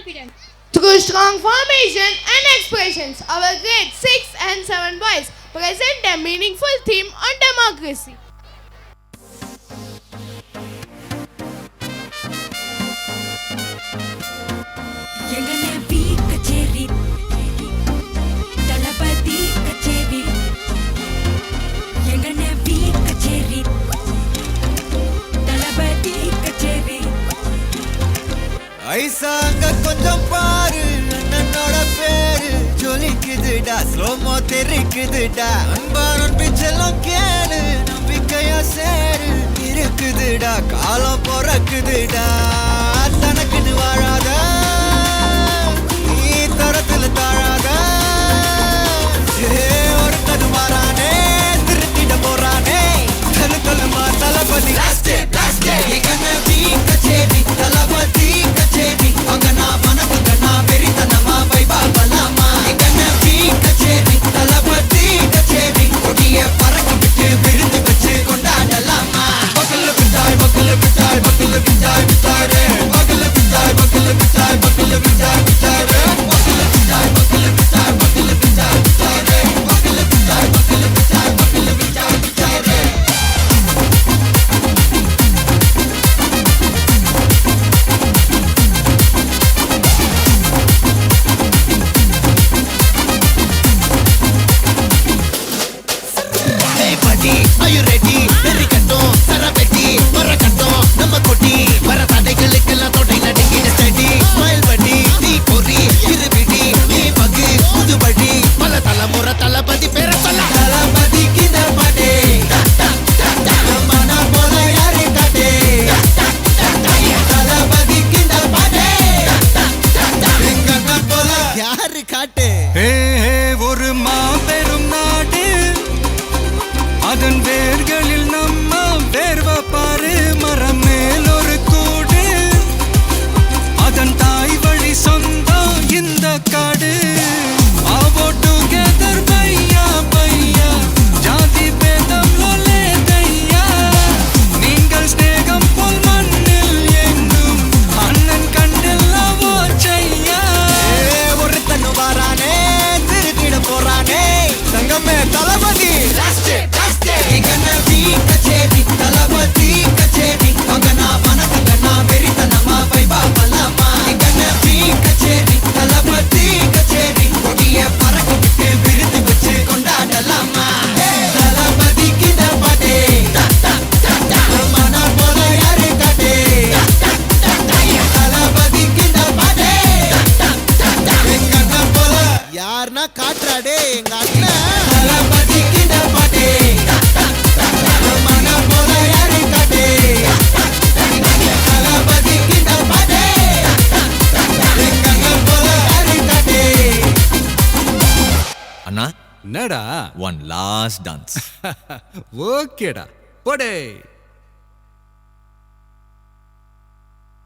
confidence. Through strong formation and expressions, our grade 6 and 7 boys present a meaningful theme on democracy. ஐசாங்க கொஞ்சம் பாரு அண்ணனோட பேரு ஜொலிக்குதுடா slo-mo தெரிக்குதுடா அன்பாரன் பிச்செல்லாம் கேளு நம்பிக்கையா சேரு இருக்குதுடா காலம் பிறக்குதுடா தனக்குன்னு வாழாத நீ தரத்துல தாழாத ஒருத்தது மாறானே திருத்திட போறானே தலுக்கலுமா தளபதி தளபதி Are you ready? Very கட்டும் சரபெட்டி வர கட்டும் நம்ம கொட்டி வர தடைகளுக்கெல்லாம் தொடை நடுங்கின ஸ்டடி ஸ்மைல் படி தீ பொறி இருபிடி நீ பகு புதுபடி பல தலைமுறை தளபதி பேர சொல்ல தளபதிக்கு இந்த பாட்டே மன போல யாரு காட்டே தளபதிக்கு இந்த பாட்டே எங்க போல யாரு காட்டே ஒரு மாபெரும் நாடு அதன் வேர்களில் நம்ம வேர்வ பாரு மரம் மேல் ஒரு கூடு அதன் தாய் வழி சொந்தம் இந்த காடு ஆவோ டுகெதர் பையா பையா ஜாதி பேதம் லோலே தையா நீங்கள் ஸ்நேகம் போல் மண்ணில் எங்கும் அண்ணன் கண்டெல்லாவோ செய்யா ஒருத்தனு வாரானே திருத்திட போறானே சங்கமே தளபதி யாருன்னா காட்டுறாடே எங்க அண்ணன் தளபதிக்கு இந்த பாட்டே மன போல யாரு காட்டே தளபதிக்கு இந்த பாட்டே எங்க அண்ணன் போல யாரு காட்டே அண்ணா என்னடா ஒன் லாஸ்ட் டான்ஸ் ஓகேடா போடே